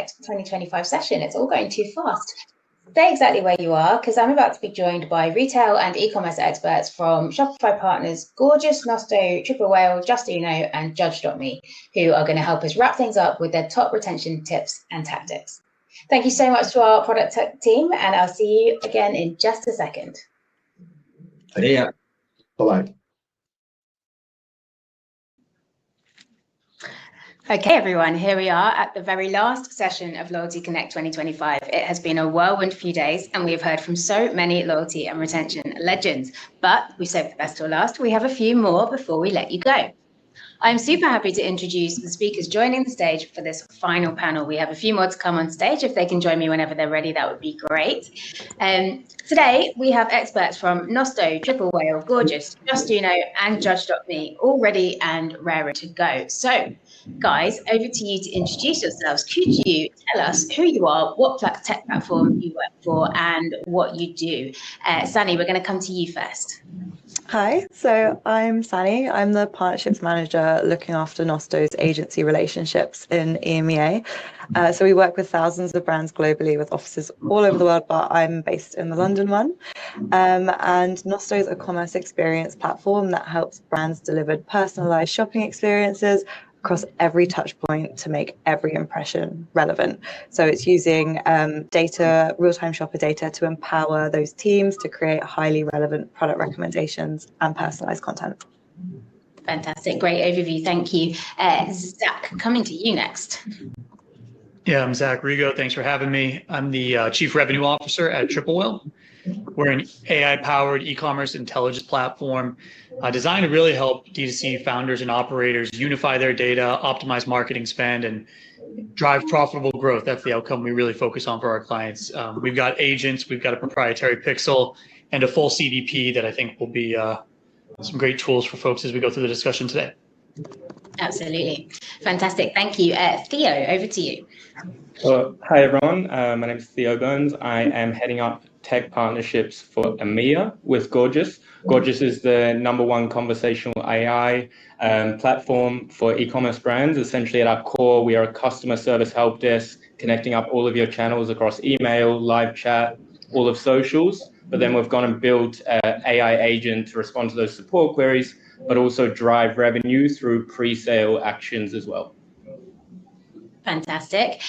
Connect 2025 session. It's all going too fast. Stay exactly where you are, because I'm about to be joined by retail and e-commerce experts from Shopify partners Gorgias, Nosto, Triple Whale, Justuno, and Judge.me, who are going to help us wrap things up with their top retention tips and tactics. Thank you so much to our product team, and I'll see you again in just a second. Yeah. Bye-bye. Okay, everyone, here we are at the very last session of Loyalty Connect 2025. It has been a whirlwind few days, and we have heard from so many loyalty and retention legends, but we saved the best till last. We have a few more before we let you go. I'm super happy to introduce the speakers joining the stage for this final panel. We have a few more to come on stage. If they can join me whenever they're ready, that would be great. Today, we have experts from Nosto, Triple Whale, Gorgias, Justuno, and Judge.me all ready and raring to go. So, guys, over to you to introduce yourselves. Could you tell us who you are, what tech platform you work for, and what you do? Sani, we're going to come to you first. Hi, so I'm Sani. I'm the partnerships manager looking after Nosto's agency relationships in EMEA. So we work with thousands of brands globally with offices all over the world, but I'm based in the London one. And Nosto is a commerce experience platform that helps brands deliver personalized shopping experiences across every touch point to make every impression relevant. So it's using data, real-time shopper data, to empower those teams to create highly relevant product recommendations and personalized content. Fantastic, great overview, thank you. Zach, coming to you next. Yeah, I'm Zach Rigo. Thanks for having me. I'm the Chief Revenue Officer at Triple Whale. We're an AI-powered e-commerce intelligence platform designed to really help D2C founders and operators unify their data, optimize marketing spend, and drive profitable growth. That's the outcome we really focus on for our clients. We've got agents, we've got a proprietary pixel, and a full CDP that I think will be some great tools for folks as we go through the discussion today. Absolutely. Fantastic. Thank you. Theo, over to you. Hi, everyone. My name is Theo Burns. I am heading up tech partnerships for EMEA with Gorgias. Gorgias is the #1 conversational AI platform for e-commerce brands. Essentially, at our core, we are a customer service help desk connecting up all of your channels across email, live chat, all of socials. But then we've gone and built an AI agent to respond to those support queries, but also drive revenue through pre-sale actions as well. Fantastic.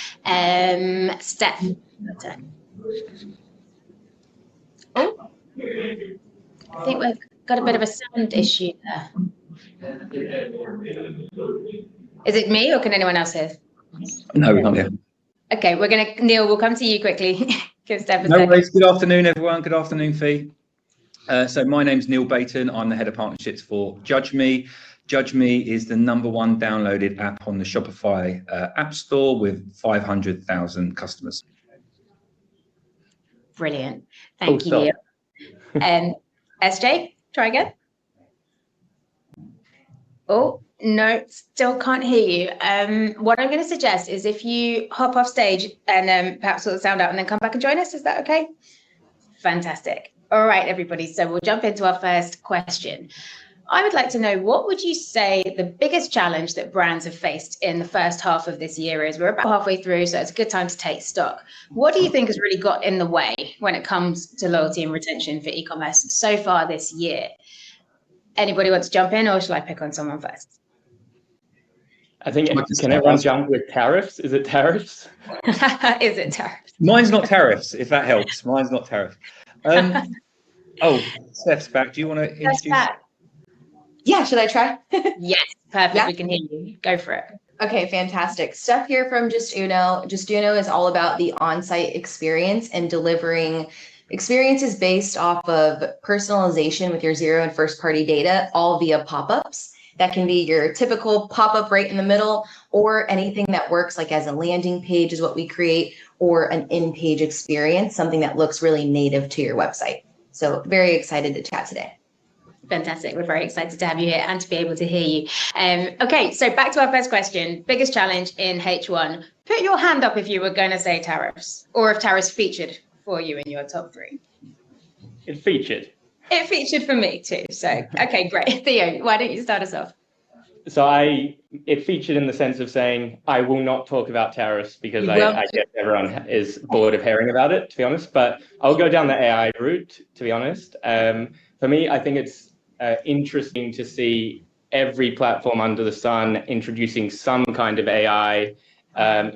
Steph. Oh, I think we've got a bit of a sound issue there. Is it me or can anyone else hear? No, we can't hear. Okay, Neil, we'll come to you quickly. Give Steph a No second. worries. Good afternoon, everyone. Good afternoon, Fee. So my name's Neil Bayton. I'm the head of partnerships for Judge.me. Judge.me is the #1 downloaded app on the Shopify App Store with 500,000 customers. Brilliant. Thank you, Neil. SJ, try again. Oh, no, still can't hear you. What I'm going to suggest is if you hop off stage and perhaps sort the sound out and then come back and join us, is that okay? Fantastic. All right, everybody. So we'll jump into our first question. I would like to know, what would you say the biggest challenge that brands have faced in the first half of this year is? We're about halfway through, so it's a good time to take stock. What do you think has really got in the way when it comes to loyalty and retention for e-commerce so far this year? Anybody want to jump in, or shall I pick on someone first? I think, can everyone jump with tariffs? Is it tariffs? Is it tariffs? Mine's not tariffs, if that helps. Mine's not tariffs. Steph's back. Do you want to introduce? Yeah, should I try? Yes, perfect. Yeah. We can hear you. Go for it. Okay, fantastic. Steph here from Justuno. Justuno is all about the on-site experience and delivering experiences based off of personalization with your zero and first-party data, all via pop-ups. That can be your typical pop-up right in the middle, or anything that works like as a landing page is what we create, or an in-page experience, something that looks really native to your website. So very excited to chat today. Fantastic. We're very excited to have you here and to be able to hear you. Okay, so back to our first question. Biggest challenge in H1. Put your hand up if you were going to say tariffs, or if tariffs featured for you in your top 3. It featured. It featured for me too. So, okay, great. Theo, why don't you start us off? it featured in the sense of saying, I will not talk about tariffs because I guess everyone is bored of hearing about it, to be honest. But I'll go down the AI route, to be honest. For me, I think it's interesting to see every platform under the sun introducing some kind of AI,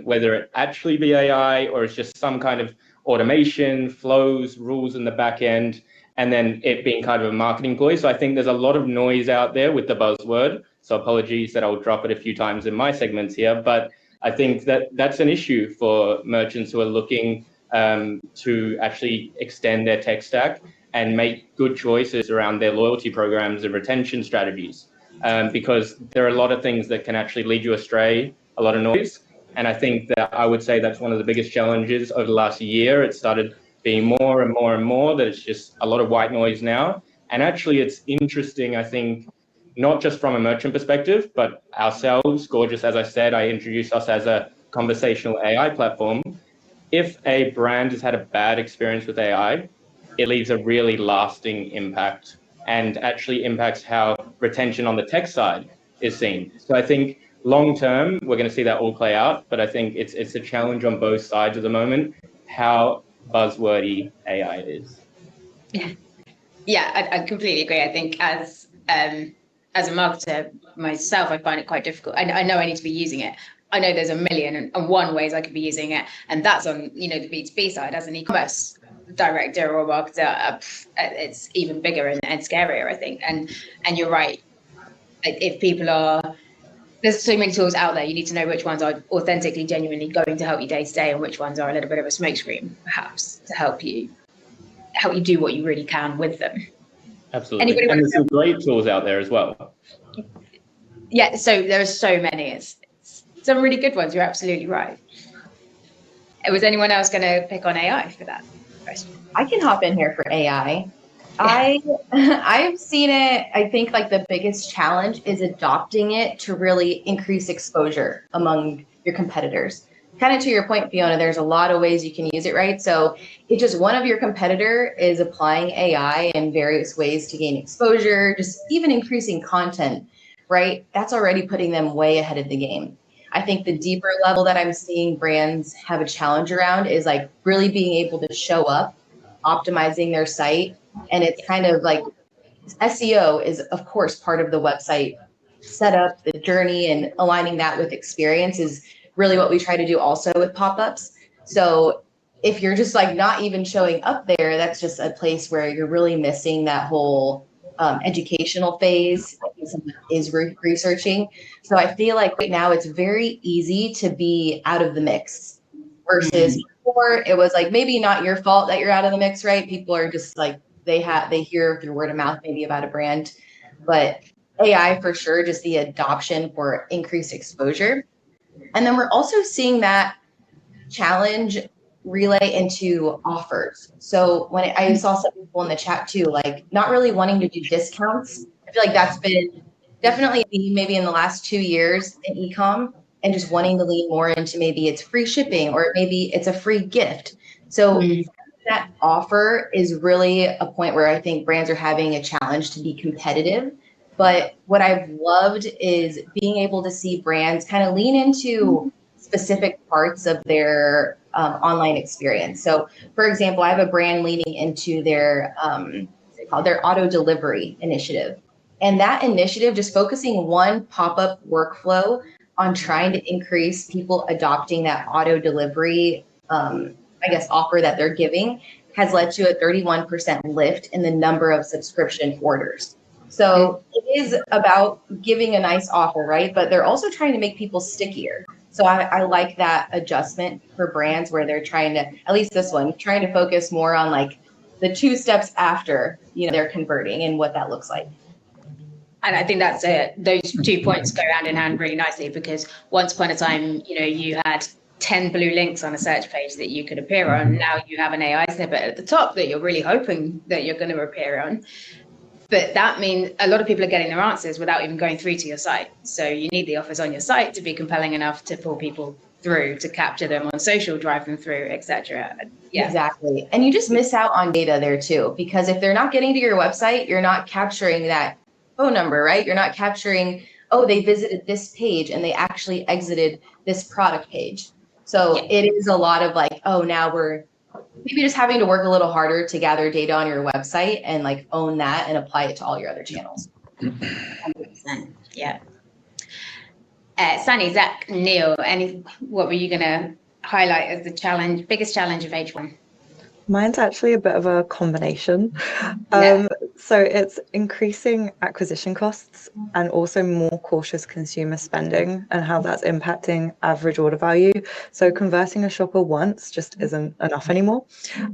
whether it actually be AI or it's just some kind of automation, flows, rules in the back end, and then it being kind of a marketing ploy. So I think there's a lot of noise out there with the buzzword. So apologies that I'll drop it a few times in my segments here, but I think that that's an issue for merchants who are looking to actually extend their tech stack and make good choices around their loyalty programs and retention strategies, because there are a lot of things that can actually lead you astray, a lot of noise. And I think that I would say that's one of the biggest challenges over the last year. It started being more and more and more that it's just a lot of white noise now. And actually it's interesting, I think, not just from a merchant perspective, but ourselves, Gorgias, as I said, I introduced us as a conversational AI platform. If a brand has had a bad experience with AI, it leaves a really lasting impact and actually impacts how retention on the tech side is seen. So I think long term, we're going to see that all play out, but I think it's a challenge on both sides at the moment, how buzzwordy AI is. Yeah, I completely agree. I think as a marketer myself, I find it quite difficult. I know I need to be using it. I know there's a million and one ways I could be using it, and that's on the B2B side. As an e-commerce director or marketer, it's even bigger and scarier, I think. And you're right. If people there's so many tools out there, you need to know which ones are authentically, genuinely going to help you day to day, and which ones are a little bit of a smokescreen, perhaps, to help you do what you really can with them. Absolutely. And there's some great tools out there as well. Yeah, so there are so many. It's some really good ones. You're absolutely right. Was anyone else going to pick on AI for that question? I can hop in here for AI. I've seen it. I think like the biggest challenge is adopting it to really increase exposure among your competitors. Kind of to your point, Fiona, there's a lot of ways you can use it, right? So if just one of your competitor is applying AI in various ways to gain exposure, just even increasing content, right? That's already putting them way ahead of the game. I think the deeper level that I'm seeing brands have a challenge around is like really being able to show up, optimizing their site. And it's kind of like SEO is, of course, part of the website setup, the journey, and aligning that with experience is really what we try to do also with pop-ups. So if you're just like not even showing up there, that's just a place where you're really missing that whole educational phase someone is researching. So I feel like right now it's very easy to be out of the mix versus before it was like maybe not your fault that you're out of the mix, right? People are just like they hear through word of mouth maybe about a brand, but AI for sure, just the adoption for increased exposure. And then we're also seeing that challenge relay into offers. So when I saw some people in the chat too, like not really wanting to do discounts. I feel like that's been definitely maybe in the last 2 years in e-com, and just wanting to lean more into maybe it's free shipping or maybe it's a free gift. So that offer is really a point where I think brands are having a challenge to be competitive. But what I've loved is being able to see brands kind of lean into specific parts of their online experience. So, for example, I have a brand leaning into their their auto delivery initiative, and that initiative just focusing one pop-up workflow on trying to increase people adopting that auto delivery, offer that they're giving has led to a 31% lift in the number of subscription orders. So it is about giving a nice offer, right? But they're also trying to make people stickier. So I like that adjustment for brands where they're trying to, at least this one, trying to focus more on like the 2 steps after, they're converting and what that looks like. And I think that's it. Those 2 points go hand in hand really nicely, because once upon a time, you had 10 blue links on a search page that you could appear on. Now you have an AI snippet at the top that you're really hoping that you're going to appear on. But that means a lot of people are getting their answers without even going through to your site. So you need the offers on your site to be compelling enough to pull people through, to capture them on social, drive them through, etc. Yeah. Exactly. And you just miss out on data there too, because if they're not getting to your website, you're not capturing that phone number, right? You're not capturing oh, they visited this page and they actually exited this product page. So it is a lot of like, oh, now we're maybe just having to work a little harder to gather data on your website and like own that and apply it to all your other channels. 100%. Yeah. Sunny, Zach, Neil, what were you going to highlight as the biggest challenge of H1? Mine's actually a bit of a combination. So it's increasing acquisition costs and also more cautious consumer spending and how that's impacting average order value. So converting a shopper once just isn't enough anymore.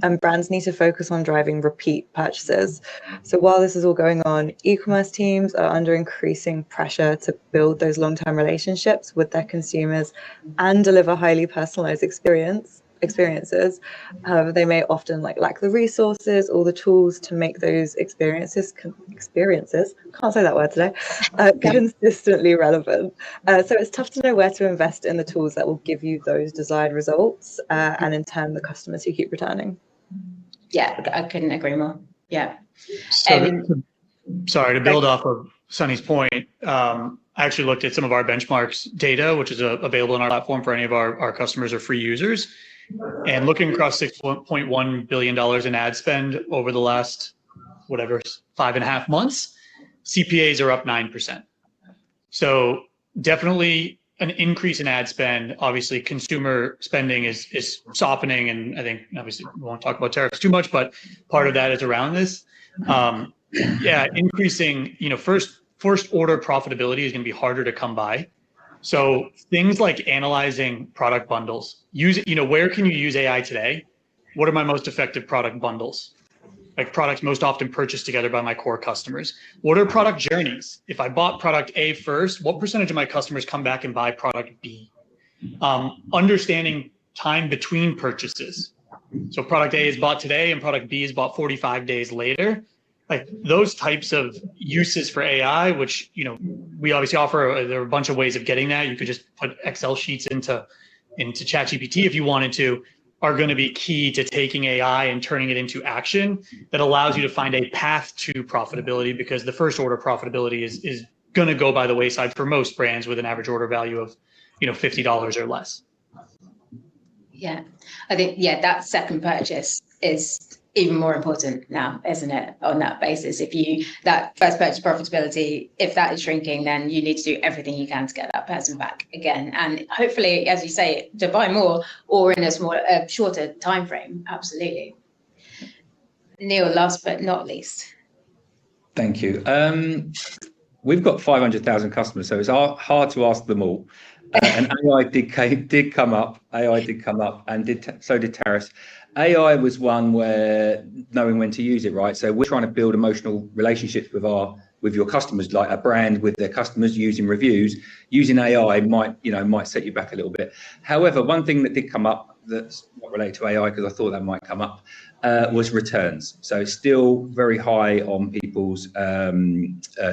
And brands need to focus on driving repeat purchases. So while this is all going on, e-commerce teams are under increasing pressure to build those long-term relationships with their consumers and deliver highly personalized experiences. They may often lack the resources or the tools to make those experiences can't say that word today, consistently relevant. So it's tough to know where to invest in the tools that will give you those desired results and in turn the customers who keep returning. Yeah, I couldn't agree more. Yeah. So, sorry, to build off of Sunny's point, I actually looked at some of our benchmarks data, which is available on our platform for any of our customers or free users. And looking across $6.1 billion in ad spend over the last, 5.5 months, CPAs are up 9%. So definitely an increase in ad spend. Obviously, consumer spending is softening. And I think, obviously, we won't talk about tariffs too much, but part of that is around this. Increasing, first order profitability is going to be harder to come by. So things like analyzing product bundles, where can you use AI today? What are my most effective product bundles? Like products most often purchased together by my core customers. What are product journeys? If I bought product A first, what percentage of my customers come back and buy product B? Understanding time between purchases. So product A is bought today and product B is bought 45 days later. Like those types of uses for AI, which, we obviously offer, there are a bunch of ways of getting that. You could just put Excel sheets into ChatGPT if you wanted to, are going to be key to taking AI and turning it into action that allows you to find a path to profitability, because the first order profitability is going to go by the wayside for most brands with an average order value of, $50 or less. Yeah, I think, that second purchase is even more important now, isn't it? On that basis, that first purchase profitability, if that is shrinking, then you need to do everything you can to get that person back again. And hopefully, as you say, to buy more or in a shorter time frame. Absolutely. Neil, last but not least. Thank you. We've got 500,000 customers, so it's hard to ask them all. And AI did come up, and so did tariffs. AI was one where knowing when to use it, right? So we're trying to build emotional relationships with your customers, like a brand with their customers using reviews. Using AI might set you back a little bit. However, one thing that did come up that's not related to AI, because I thought that might come up, was returns. So it's still very high on people's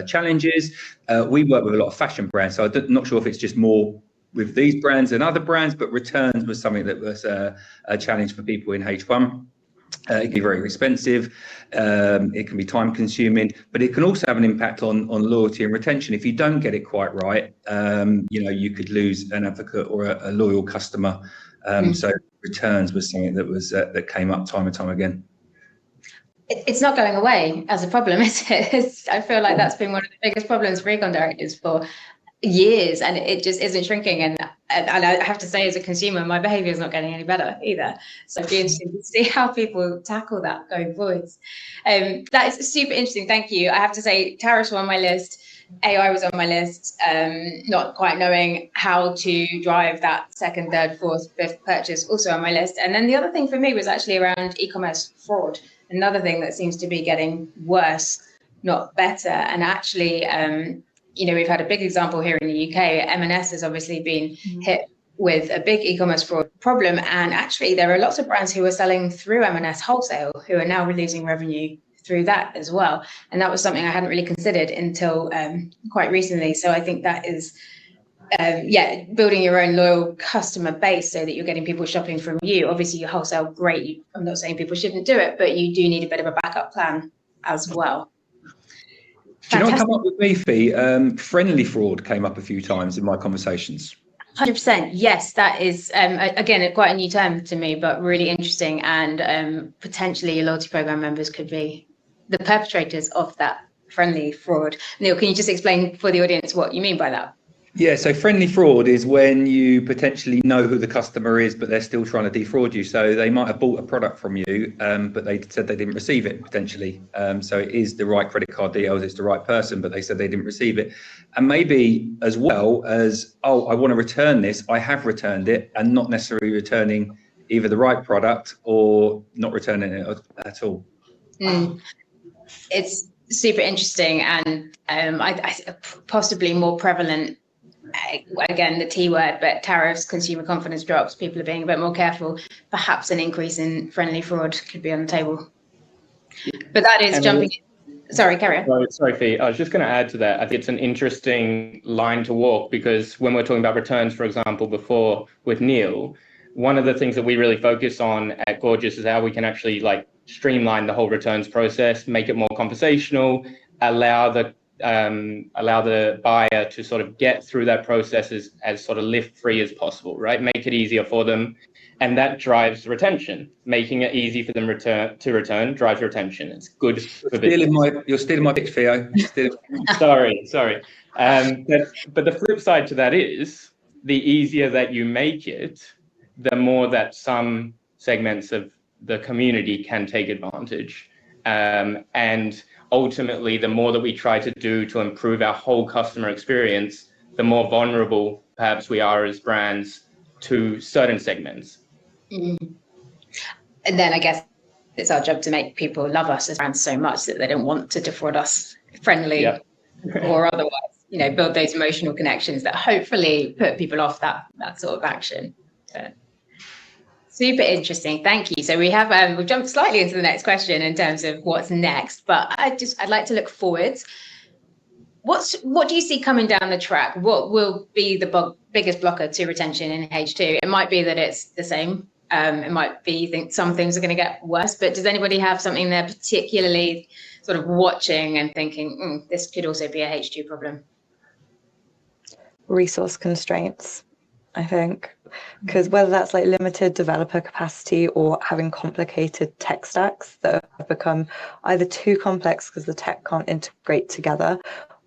challenges. We work with a lot of fashion brands, so I'm not sure if it's just more with these brands and other brands, but returns was something that was a challenge for people in H1. It can be very expensive, it can be time consuming, but it can also have an impact on loyalty and retention. If you don't get it quite right, you could lose an advocate or a loyal customer. So returns was something that was that came up time and time again. It's not going away as a problem, is it? I feel like that's been one of the biggest problems for econ directors for years, and it just isn't shrinking. And I have to say, as a consumer, my behavior is not getting any better either. So it'd be interesting to see how people tackle that going forwards. That is super interesting. Thank you. I have to say, tariffs were on my list. AI was on my list, not quite knowing how to drive that second, third, fourth, fifth purchase also on my list. And then the other thing for me was actually around e-commerce fraud, another thing that seems to be getting worse, not better. And actually, we've had a big example here in the UK. M&S has obviously been hit with a big e-commerce fraud problem. And actually, there are lots of brands who are selling through M&S wholesale who are now losing revenue through that as well. And that was something I hadn't really considered until quite recently. So I think that is, building your own loyal customer base so that you're getting people shopping from you. Obviously, your wholesale, great. I'm not saying people shouldn't do it, but you do need a bit of a backup plan as well. Do you know what come up with me, Fee? Friendly fraud came up a few times in my conversations. 100%. Yes, that is, again, quite a new term to me, but really interesting. And potentially your loyalty program members could be the perpetrators of that friendly fraud. Neil, can you just explain for the audience what you mean by that? Yeah, so friendly fraud is when you potentially know who the customer is, but they're still trying to defraud you. So they might have bought a product from you, but they said they didn't receive it potentially. So it is the right credit card details, it's the right person, but they said they didn't receive it. And maybe as well as, oh, I want to return this, I have returned it, and not necessarily returning either the right product or not returning it at all. It's super interesting, and I possibly more prevalent. Again, the T word, but tariffs, consumer confidence drops, people are being a bit more careful. Perhaps an increase in friendly fraud could be on the table. But that is jumping. Sorry, carry on. Sorry, Fee. I was just going to add to that. I think it's an interesting line to walk, because when we're talking about returns, for example, before with Neil, one of the things that we really focus on at Gorgias is how we can actually like streamline the whole returns process, make it more conversational, allow the buyer to sort of get through that process as sort of lift free as possible, right? Make it easier for them. And that drives retention. Making it easy for them to return drives retention. It's good for business. You're stealing my pitch, Theo. Sorry. But the flip side to that is the easier that you make it, the more that some segments of the community can take advantage. And ultimately, the more that we try to do to improve our whole customer experience, the more vulnerable perhaps we are as brands to certain segments. And then I guess it's our job to make people love us as brands so much that they don't want to defraud us, friendly or otherwise, build those emotional connections that hopefully put people off that sort of action. Super interesting. Thank you. So we've jumped slightly into the next question in terms of what's next, but I'd like to look forwards. What do you see coming down the track? What will be the biggest blocker to retention in H2? It might be that it's the same. It might be you think some things are going to get worse, but does anybody have something they're particularly sort of watching and thinking, this could also be a H2 problem? Resource constraints, I think, because whether that's like limited developer capacity or having complicated tech stacks that have become either too complex because the tech can't integrate together,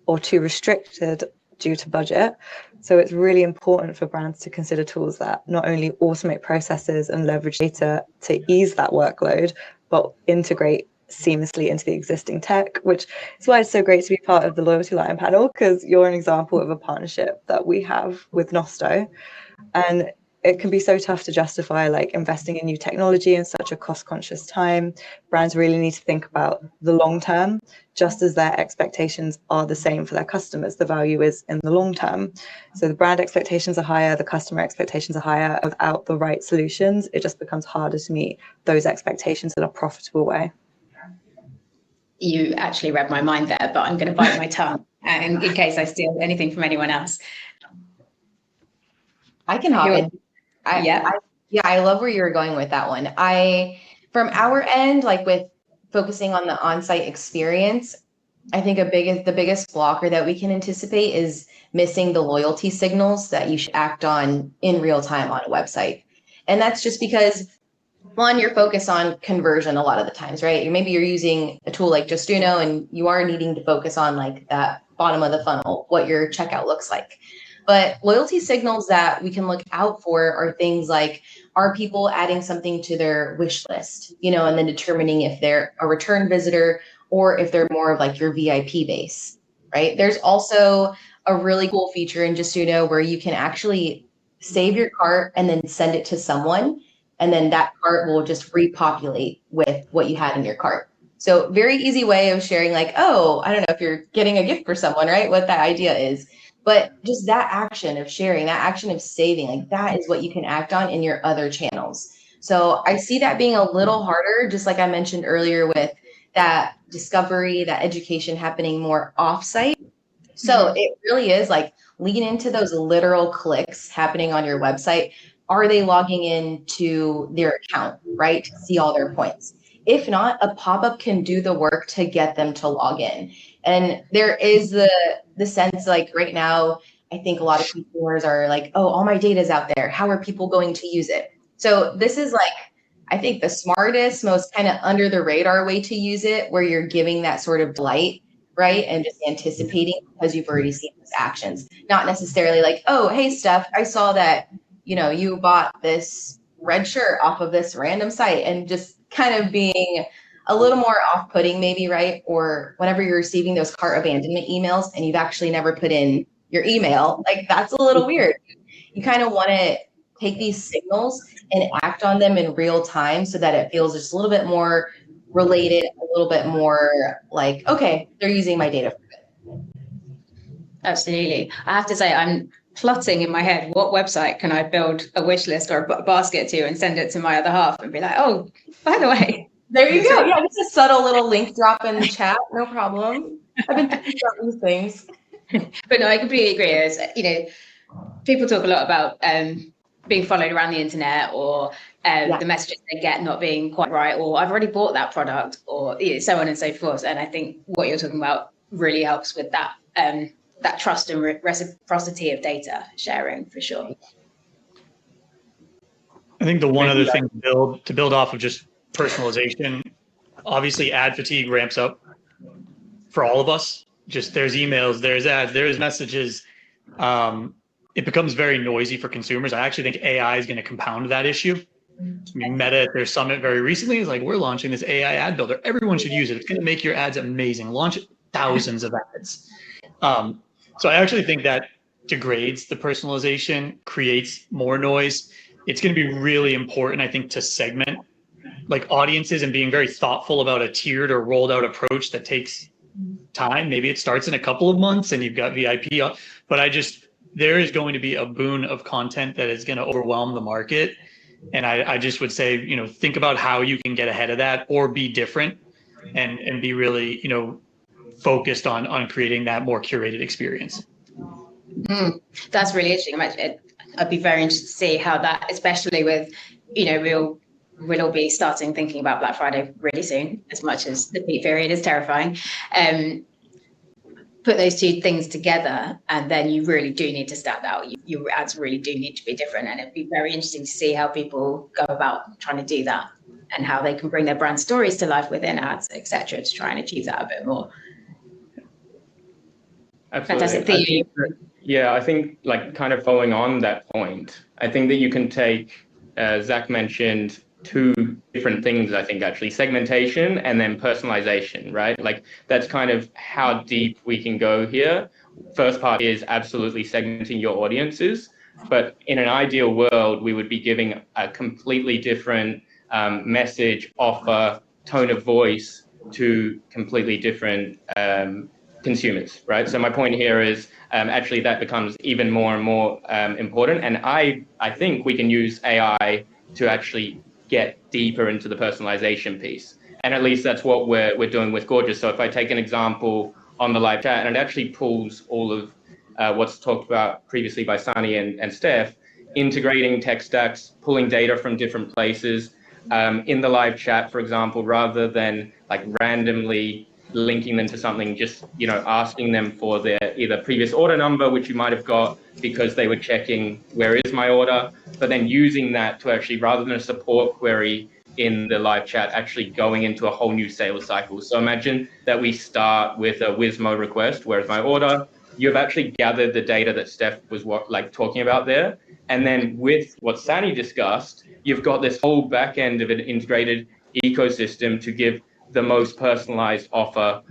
or too restricted due to budget. So it's really important for brands to consider tools that not only automate processes and leverage data to ease that workload, but integrate seamlessly into the existing tech, which is why it's so great to be part of the Loyalty Lion panel, because you're an example of a partnership that we have with Nosto. And it can be so tough to justify like investing in new technology in such a cost-conscious time. Brands really need to think about the long term, just as their expectations are the same for their customers. The value is in the long term. So the brand expectations are higher, the customer expectations are higher. Without the right solutions, it just becomes harder to meet those expectations in a profitable way. You actually read my mind there, but I'm going to bite my tongue in case I steal anything from anyone else. I can hop in. I love where you're going with that one. From our end, like with focusing on the on-site experience, I think the biggest blocker that we can anticipate is missing the loyalty signals that you should act on in real time on a website. And that's just because, one, you're focused on conversion a lot of the times, right? Maybe you're using a tool like Justuno and you are needing to focus on like that bottom of the funnel, what your checkout looks like. But loyalty signals that we can look out for are things like, are people adding something to their wish list, and then determining if they're a return visitor or if they're more of like your VIP base, right? There's also a really cool feature in Justuno where you can actually save your cart and then send it to someone, and then that cart will just repopulate with what you had in your cart. So very easy way of sharing like, oh, I don't know if you're getting a gift for someone, right? What that idea is. But just that action of sharing, that action of saving, like that is what you can act on in your other channels. So I see that being a little harder, just like I mentioned earlier with that discovery, that education happening more offsite. So it really is like lean into those literal clicks happening on your website. Are they logging in to their account, right? To see all their points. If not, a pop-up can do the work to get them to log in. And there is the sense like right now, I think a lot of consumers are like, oh, all my data is out there. How are people going to use it? So this is like, I think the smartest, most kind of under the radar way to use it, where you're giving that sort of delight, right? And just anticipating because you've already seen those actions. Not necessarily like, oh, hey, Steph, I saw that, you bought this red shirt off of this random site, and just kind of being a little more off-putting maybe, right? Or whenever you're receiving those cart abandonment emails and you've actually never put in your email, like that's a little weird. You kind of want to take these signals and act on them in real time so that it feels just a little bit more related, a little bit more like, okay, they're using my data for good. Absolutely. I have to say, I'm plotting in my head, what website can I build a wish list or a basket to and send it to my other half and be like, oh, by the way. There you go. Yeah, just a subtle little link drop in the chat. No problem. I've been thinking about these things. But no, I completely agree. As people talk a lot about being followed around the internet, or the messages they get not being quite right, or I've already bought that product, or so on and so forth. And I think what you're talking about really helps with that that trust and reciprocity of data sharing, for sure. I think the one other thing to build off of just personalization, obviously ad fatigue ramps up for all of us. Just there's emails, there's ads, there's messages. It becomes very noisy for consumers. I actually think AI is going to compound that issue. I mean, Meta at their summit very recently is like, we're launching this AI ad builder. Everyone should use it. It's going to make your ads amazing. Launch thousands of ads. So I actually think that degrades the personalization, creates more noise. It's going to be really important, I think, to segment like audiences and being very thoughtful about a tiered or rolled out approach that takes time. Maybe it starts in a couple of months and you've got VIP, but there is going to be a boon of content that is going to overwhelm the market. And I just would say, think about how you can get ahead of that or be different and be really, focused on creating that more curated experience. That's really interesting. I'd be very interested to see how that, especially with, we'll all be starting thinking about Black Friday really soon, as much as the peak period is terrifying. Put those two things together, and then you really do need to stand out. Your ads really do need to be different, and it'd be very interesting to see how people go about trying to do that and how they can bring their brand stories to life within ads, etc., to try and achieve that a bit more. Absolutely. Fantastic. I think like kind of following on that point, I think that you can take, Zach mentioned two different things, I think, actually, segmentation and then personalization, right? Like that's kind of how deep we can go here. First part is absolutely segmenting your audiences, but in an ideal world, we would be giving a completely different message, offer, tone of voice to completely different consumers, right? So my point here is actually that becomes even more and more important. And I think we can use AI to actually get deeper into the personalization piece. And at least that's what we're doing with Gorgias. So if I take an example on the live chat, and it actually pulls all of what's talked about previously by Sunny and Steph, integrating tech stacks, pulling data from different places in the live chat, for example, rather than like randomly linking them to something, just asking them for their either previous order number, which you might have got because they were checking where is my order, but then using that to actually, rather than a support query in the live chat, actually going into a whole new sales cycle. So imagine that we start with a Wizmo request, where's my order? You've actually gathered the data that Steph was talking about there. And then with what Sani discussed, you've got this whole back end of an integrated ecosystem to give the most personalized offer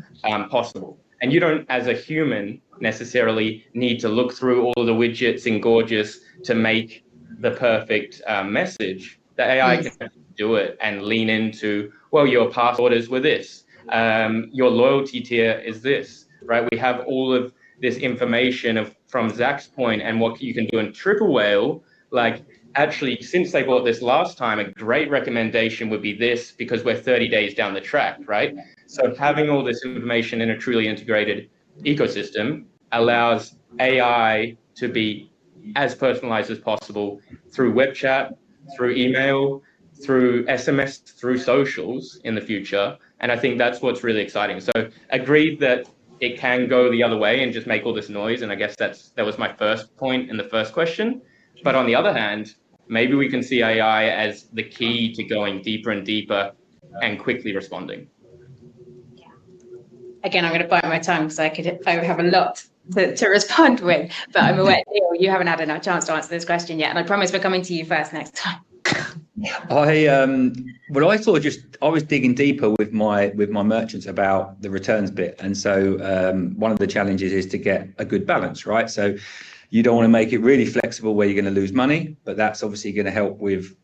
possible. And you don't, as a human, necessarily need to look through all of the widgets in Gorgias to make the perfect message. The AI can do it and lean into, well, your past orders were this, your loyalty tier is this, right? We have all of this information from Zach's point, and what you can do in Triple Whale, like actually, since they bought this last time, a great recommendation would be this because we're 30 days down the track, right? So having all this information in a truly integrated ecosystem allows AI to be as personalized as possible through web chat, through email, through SMS, through socials in the future. And I think that's what's really exciting. So agreed that it can go the other way and just make all this noise. And I guess that was my first point in the first question. But on the other hand, maybe we can see AI as the key to going deeper and deeper and quickly responding. Again, I'm going to bite my tongue because I have a lot to respond with, but I'm aware, Neil, you haven't had enough chance to answer this question yet. And I promise we're coming to you first next time. I was digging deeper with my merchants about the returns bit, and so one of the challenges is to get a good balance, right? So you don't want to make it really flexible where you're going to lose money, but that's obviously going to help with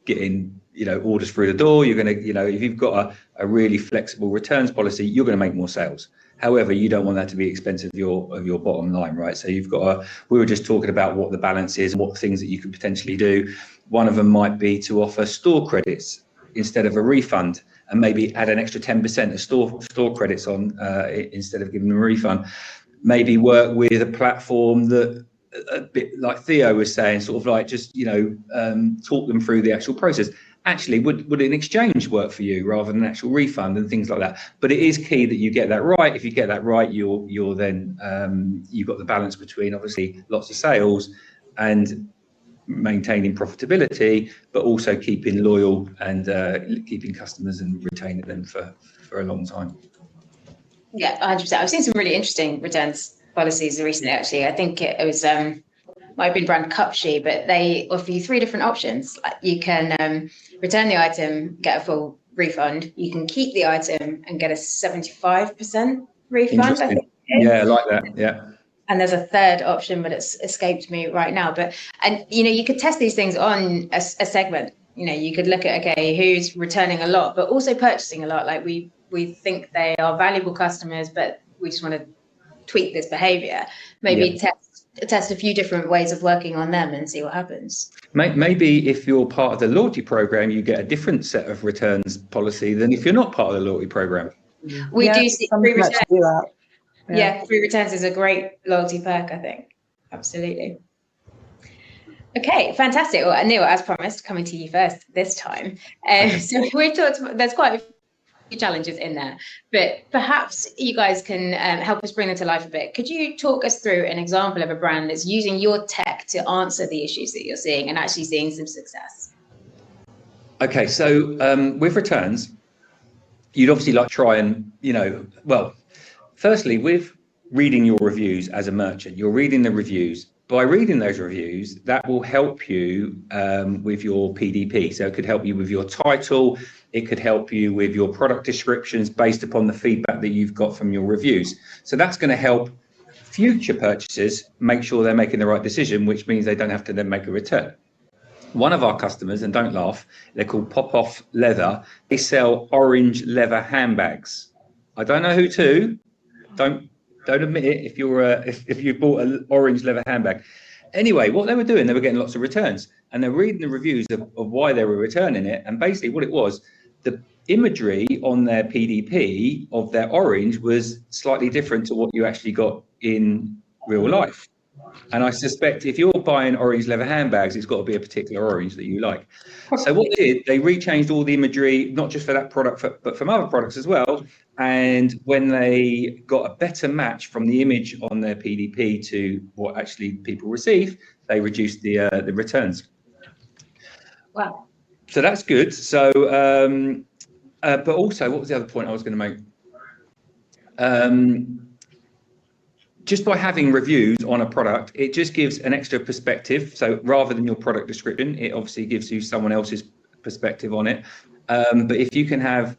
getting orders through the door. You're going to if you've got a really flexible returns policy, you're going to make more sales. However, you don't want that to be expensive of your bottom line, right? So you've got we were just talking about what the balance is and what things that you could potentially do. One of them might be to offer store credits instead of a refund, and maybe add an extra 10% of store credits on instead of giving them a refund. Maybe work with a platform that, a bit like Theo was saying, sort of like just talk them through the actual process. Actually, would an exchange work for you rather than an actual refund and things like that? But it is key that you get that right. If you get that right, you're then you've got the balance between obviously lots of sales and maintaining profitability, but also keeping loyal and keeping customers and retaining them for a long time. Yeah, 100%. I've seen some really interesting returns policies recently, actually. I think it was might have been brand Cupshe, but they offer you 3 different options. You can return the item, get a full refund. You can keep the item and get a 75% refund, I think. Yeah, I like that. Yeah. And there's a third option, but it's escaped me right now. And you could test these things on a segment. You could look at, okay, who's returning a lot, but also purchasing a lot. Like we think they are valuable customers, but we just want to tweak this behavior. Maybe test a few different ways of working on them and see what happens. Maybe if you're part of the loyalty program, you get a different set of returns policy than if you're not part of the loyalty program. We do see free returns. Yeah, free returns is a great loyalty perk, I think. Absolutely. Okay, fantastic. Well, Neil, as promised, coming to you first this time. So we've talked about, there's quite a few challenges in there, but perhaps you guys can help us bring them to life a bit. Could you talk us through an example of a brand that's using your tech to answer the issues that you're seeing and actually seeing some success? Okay, so with returns, you'd obviously like to try and, firstly, with reading your reviews as a merchant, you're reading the reviews. By reading those reviews, that will help you with your PDP. So it could help you with your title. It could help you with your product descriptions based upon the feedback that you've got from your reviews. So that's going to help future purchasers make sure they're making the right decision, which means they don't have to then make a return. One of our customers, and don't laugh, they're called Pop Off Leather. They sell orange leather handbags. I don't know who to. Don't admit it if you bought an orange leather handbag. Anyway, what they were doing, they were getting lots of returns, and they're reading the reviews of why they were returning it. And basically what it was, the imagery on their PDP of their orange was slightly different to what you actually got in real life. And I suspect if you're buying orange leather handbags, it's got to be a particular orange that you like. So what they did, they rechanged all the imagery, not just for that product, but from other products as well. And when they got a better match from the image on their PDP to what actually people receive, they reduced the returns. Wow. So that's good. So, but also, what was the other point I was going to make? Just by having reviews on a product, it just gives an extra perspective. So rather than your product description, it obviously gives you someone else's perspective on it. But if you can have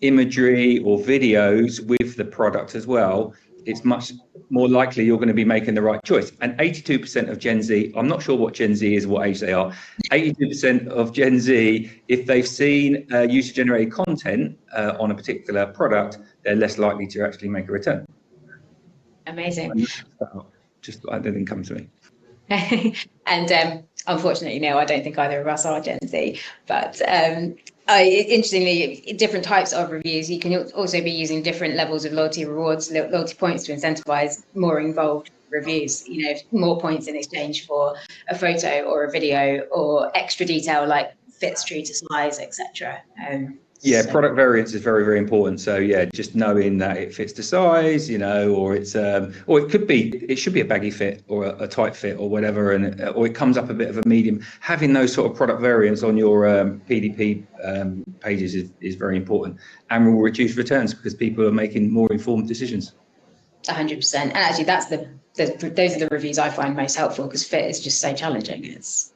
imagery or videos with the product as well, it's much more likely you're going to be making the right choice. And 82% of Gen Z, I'm not sure what Gen Z is, what age they are, 82% of Gen Z, if they've seen user-generated content on a particular product, they're less likely to actually make a return. Amazing. Just that didn't come to me. And unfortunately, no, I don't think either of us are Gen Z. But interestingly, different types of reviews, you can also be using different levels of loyalty rewards, loyalty points to incentivize more involved reviews, more points in exchange for a photo or a video or extra detail like fits true to size, etc. Yeah, product variance is very, very important. So yeah, just knowing that it fits the size, or it's or it should be a baggy fit or a tight fit or whatever, or it comes up a bit of a medium. Having those sort of product variants on your PDP pages is very important, and will reduce returns because people are making more informed decisions. 100%. And actually, that's those are the reviews I find most helpful because fit is just so challenging. It's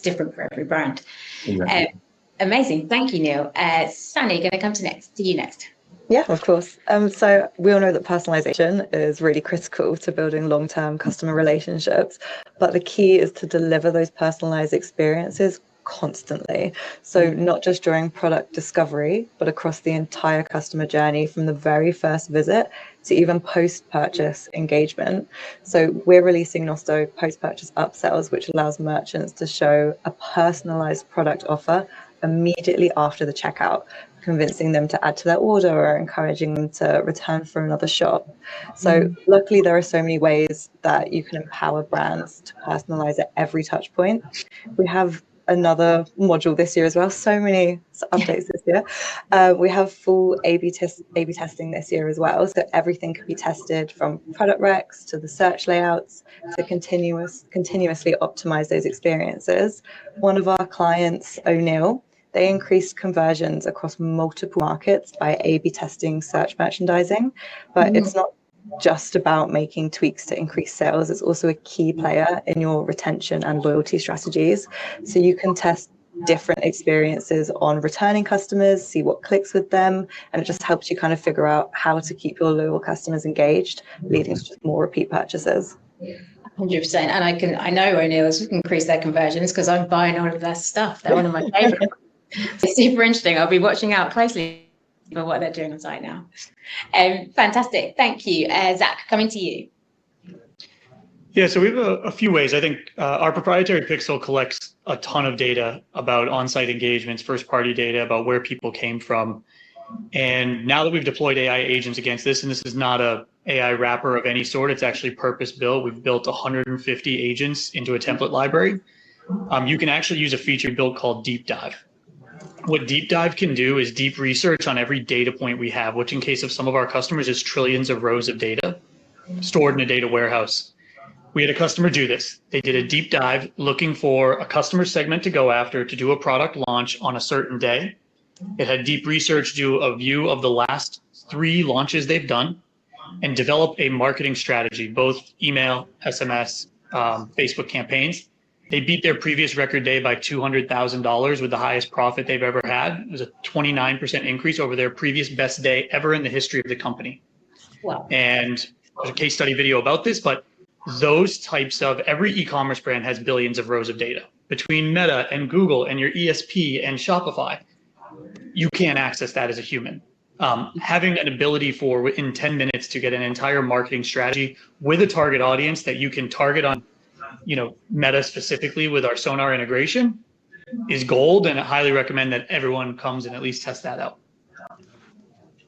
different for every brand. Exactly. Amazing. Thank you, Neil. Sani, going to come to you next. Yeah, of course. So we all know that personalization is really critical to building long-term customer relationships, but the key is to deliver those personalized experiences constantly. So not just during product discovery, but across the entire customer journey from the very first visit to even post-purchase engagement. So we're releasing Nosto post-purchase upsells, which allows merchants to show a personalized product offer immediately after the checkout, convincing them to add to their order or encouraging them to return for another shop. So luckily there are so many ways that you can empower brands to personalize at every touch point. We have another module this year as well, so many updates this year. We have full A/B testing this year as well, so everything can be tested from product recs to the search layouts to continuously optimize those experiences. One of our clients, O'Neill, they increased conversions across multiple markets by A/B testing search merchandising, but it's not just about making tweaks to increase sales. It's also a key player in your retention and loyalty strategies. So you can test different experiences on returning customers, see what clicks with them, and it just helps you kind of figure out how to keep your loyal customers engaged, leading to just more repeat purchases. 100%. And I know O'Neill has increased their conversions because I'm buying all of their stuff. They're one of my favorites. It's super interesting. I'll be watching out closely for what they're doing on site now. Fantastic. Thank you. Zach, coming to you. Yeah, so we have a few ways. I think our proprietary pixel collects a ton of data about on-site engagements, first-party data about where people came from. And now that we've deployed AI agents against this, and this is not a AI wrapper of any sort, it's actually purpose-built. We've built 150 agents into a template library. You can actually use a feature built called Deep Dive. What Deep Dive can do is deep research on every data point we have, which in case of some of our customers is trillions of rows of data stored in a data warehouse. We had a customer do this. They did a deep dive looking for a customer segment to go after to do a product launch on a certain day. It had deep research do a view of the last 3 launches they've done and develop a marketing strategy, both email, SMS, Facebook campaigns. They beat their previous record day by $200,000 with the highest profit they've ever had. It was a 29% increase over their previous best day ever in the history of the company. Wow. And there's a case study video about this, but those types of, every e-commerce brand has billions of rows of data between Meta and Google and your ESP and Shopify. You can't access that as a human. Having an ability for in 10 minutes to get an entire marketing strategy with a target audience that you can target on, Meta specifically with our Sonar integration is gold, and I highly recommend that everyone comes and at least test that out.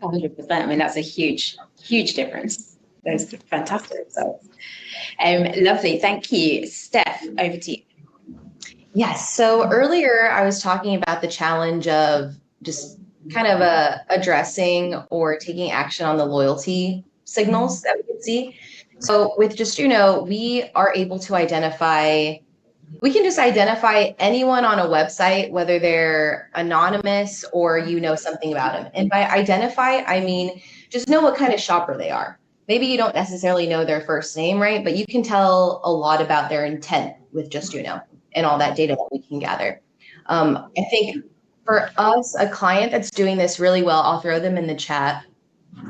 100%. I mean, that's a huge, huge difference. Those are fantastic results. Lovely. Thank you. Steph, over to you. Yes. So earlier I was talking about the challenge of just kind of addressing or taking action on the loyalty signals that we can see. So with Justuno, we are able to identify anyone on a website, whether they're anonymous or something about them. And by identify, I mean, just know what kind of shopper they are. Maybe you don't necessarily know their first name, right? But you can tell a lot about their intent with Justuno and all that data that we can gather. I think for us, a client that's doing this really well, I'll throw them in the chat.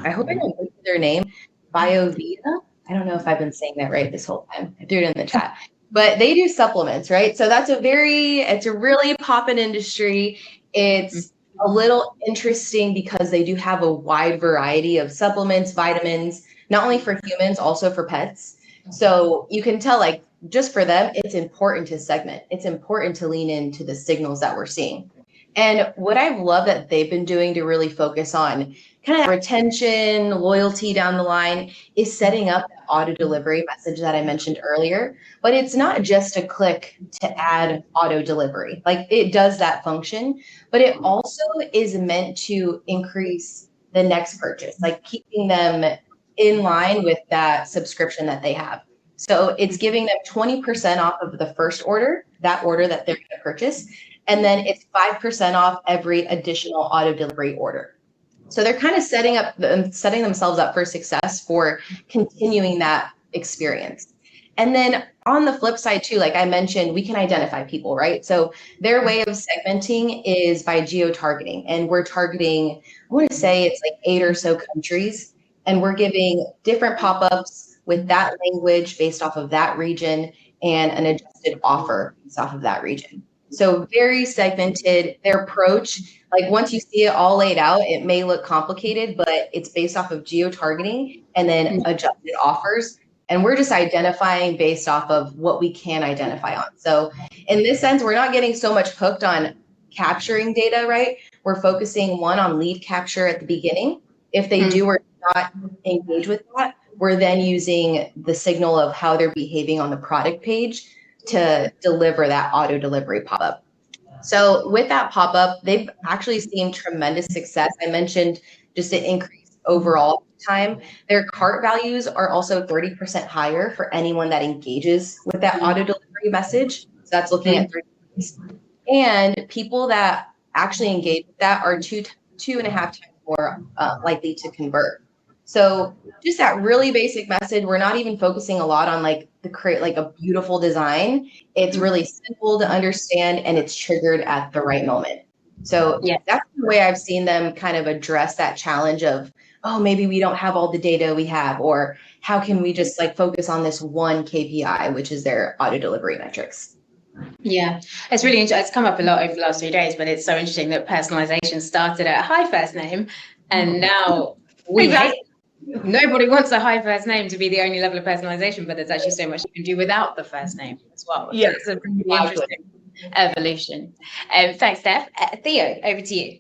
I hope I don't butcher their name. BioVita. I don't know if I've been saying that right this whole time. I threw it in the chat. But they do supplements, right? So it's a really poppin' industry. It's a little interesting because they do have a wide variety of supplements, vitamins, not only for humans, also for pets. So you can tell, just for them, it's important to segment. It's important to lean into the signals that we're seeing. And what I've loved that they've been doing to really focus on kind of retention, loyalty down the line is setting up that auto delivery message that I mentioned earlier. But it's not just a click to add auto delivery. Like it does that function, but it also is meant to increase the next purchase, like keeping them in line with that subscription that they have. So it's giving them 20% off of the first order, that order that they're going to purchase. And then it's 5% off every additional auto delivery order. So they're kind of setting themselves up for success for continuing that experience. And then on the flip side too, like I mentioned, we can identify people, right? So their way of segmenting is by geo-targeting. And we're targeting, I want to say it's like 8 or so countries. And we're giving different pop-ups with that language based off of that region and an adjusted offer based off of that region. So very segmented. Their approach, like once you see it all laid out, it may look complicated, but it's based off of geo-targeting and then adjusted offers. And we're just identifying based off of what we can identify on. So in this sense, we're not getting so much hooked on capturing data, right? We're focusing one on lead capture at the beginning. If they do or not engage with that, we're then using the signal of how they're behaving on the product page to deliver that auto delivery pop-up. So with that pop-up, they've actually seen tremendous success. I mentioned just an increase overall time. Their cart values are also 30% higher for anyone that engages with that auto delivery message. So that's looking at 30 days. And people that actually engage with that are two and a half times more likely to convert. So just that really basic message. We're not even focusing a lot on like the create like a beautiful design. It's really simple to understand and it's triggered at the right moment. So that's the way I've seen them kind of address that challenge of, oh, maybe we don't have all the data we have, or how can we just like focus on this one KPI, which is their auto delivery metrics. Yeah, it's really interesting. It's come up a lot over the last 3 days, but it's so interesting that personalization started at hi first name, and now nobody wants a high first name to be the only level of personalization, but there's actually so much you can do without the first name as well. Yeah, it's a really interesting evolution. Thanks, Steph. Theo, over to you.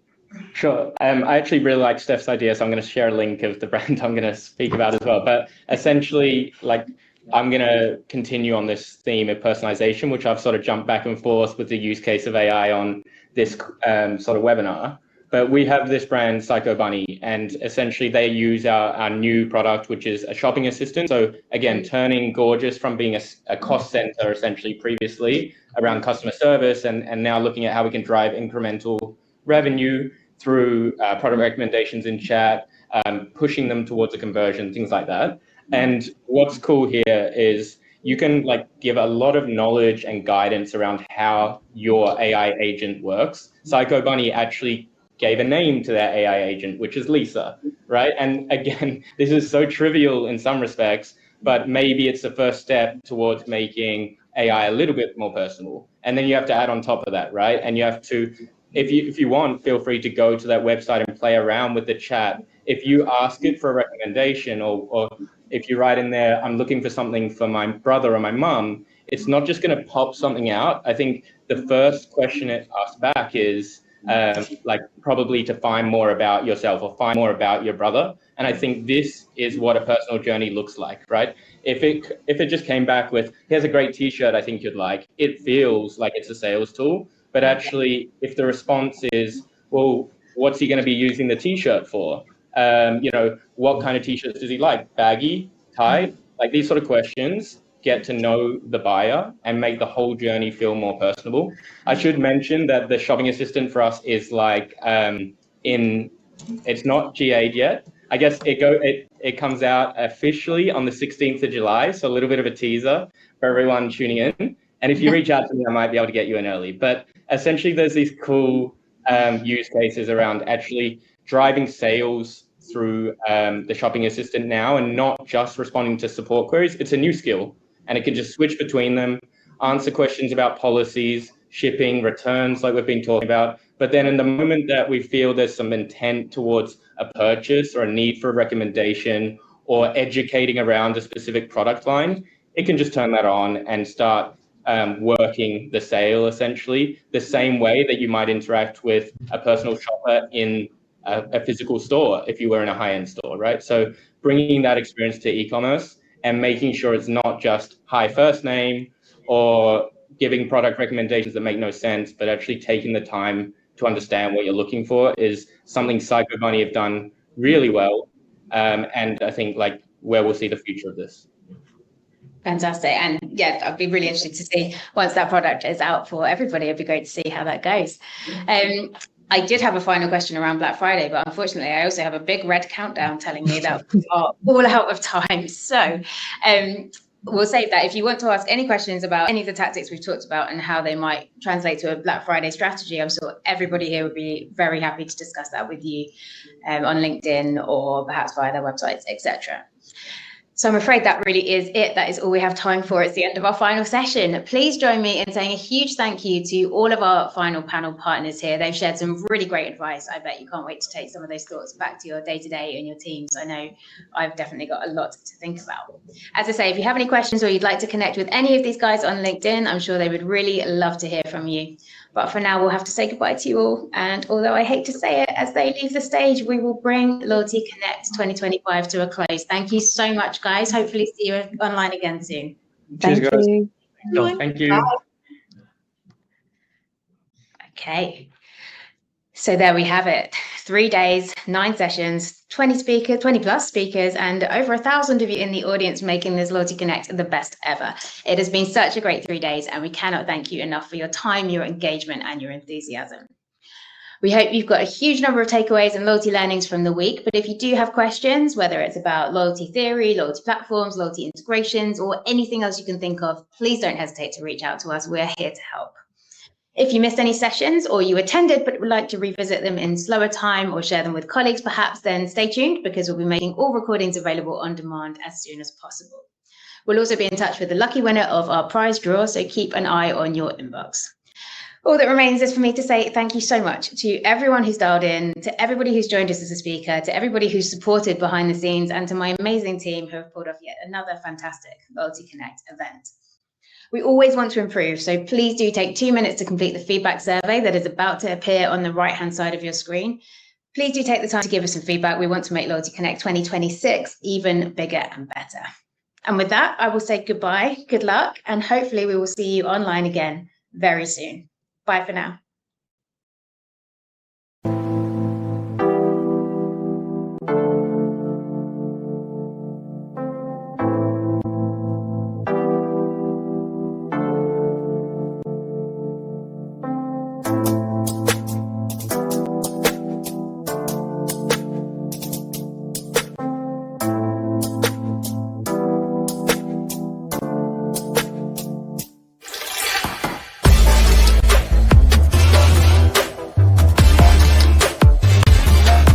Sure. I actually really like Steph's idea, so I'm going to share a link of the brand I'm going to speak about as well. But essentially, like, I'm going to continue on this theme of personalization, which I've sort of jumped back and forth with the use case of AI on this sort of webinar. But we have this brand, Psycho Bunny, and essentially they use our new product, which is a shopping assistant. So again, turning Gorgias from being a cost center essentially previously around customer service and now looking at how we can drive incremental revenue through product recommendations in chat, pushing them towards a conversion, things like that. And what's cool here is you can like give a lot of knowledge and guidance around how your AI agent works. Psycho Bunny actually gave a name to their AI agent, which is Lisa, right? And again, this is so trivial in some respects, but maybe it's the first step towards making AI a little bit more personal. And then you have to add on top of that, right? And you have to, if you want, feel free to go to that website and play around with the chat. If you ask it for a recommendation or if you write in there, I'm looking for something for my brother or my mum, it's not just going to pop something out. I think the first question it asks back is, like probably to find more about yourself or find more about your brother. And I think this is what a personal journey looks like, right? If it just came back with, here's a great t-shirt I think you'd like, it feels like it's a sales tool. But actually, if the response is, well, what's he going to be using the t-shirt for? You know, what kind of t-shirts does he like? Baggy, tight? Like these sort of questions get to know the buyer and make the whole journey feel more personable. I should mention that the shopping assistant for us is like it's not GA'd yet. I guess it comes out officially on the 16th of July, so a little bit of a teaser for everyone tuning in. And if you reach out to me, I might be able to get you in early. But essentially, there's these cool use cases around actually driving sales through the shopping assistant now and not just responding to support queries. It's a new skill and it can just switch between them, answer questions about policies, shipping, returns, like we've been talking about. But then in the moment that we feel there's some intent towards a purchase or a need for a recommendation or educating around a specific product line, it can just turn that on and start working the sale, essentially, the same way that you might interact with a personal shopper in a physical store if you were in a high-end store, right? So bringing that experience to e-commerce and making sure it's not just hi, first name, or giving product recommendations that make no sense, but actually taking the time to understand what you're looking for is something Psycho Bunny have done really well. And I think like where we'll see the future of this. Fantastic. And yeah, I'd be really interested to see once that product is out for everybody. It'd be great to see how that goes. I did have a final question around Black Friday, but unfortunately, I also have a big red countdown telling me that we are all out of time. So we'll save that. If you want to ask any questions about any of the tactics we've talked about and how they might translate to a Black Friday strategy, I'm sure everybody here would be very happy to discuss that with you on LinkedIn or perhaps via their websites, etc. So I'm afraid that really is it. That is all we have time for. It's the end of our final session. Please join me in saying a huge thank you to all of our final panel partners here. They've shared some really great advice. I bet you can't wait to take some of those thoughts back to your day-to-day and your teams. I know I've definitely got a lot to think about. As I say, if you have any questions or you'd like to connect with any of these guys on LinkedIn, I'm sure they would really love to hear from you. But for now, we'll have to say goodbye to you all. And although I hate to say it, as they leave the stage, we will bring Loyalty Connect 2025 to a close. Thank you so much, guys. Hopefully see you online again soon. Cheers, guys. you. Thank you. Okay. So there we have it. 3 days, 9 sessions, 20 plus speakers, and over 1,000 of you in the audience making this Loyalty Connect the best ever. It has been such a great 3 days, and we cannot thank you enough for your time, your engagement, and your enthusiasm. We hope you've got a huge number of takeaways and loyalty learnings from the week, but if you do have questions, whether it's about loyalty theory, loyalty platforms, loyalty integrations, or anything else you can think of, please don't hesitate to reach out to us. We're here to help. If you missed any sessions or you attended but would like to revisit them in slower time or share them with colleagues perhaps, then stay tuned because we'll be making all recordings available on demand as soon as possible. We'll also be in touch with the lucky winner of our prize draw, so keep an eye on your inbox. All that remains is for me to say thank you so much to everyone who's dialed in, to everybody who's joined us as a speaker, to everybody who's supported behind the scenes, and to my amazing team who have pulled off yet another fantastic Loyalty Connect event. We always want to improve, so please do take 2 minutes to complete the feedback survey that is about to appear on the right-hand side of your screen. Please do take the time to give us some feedback. We want to make Loyalty Connect 2026 even bigger and better. And with that, I will say goodbye, good luck, and hopefully we will see you online again very soon. Bye for now.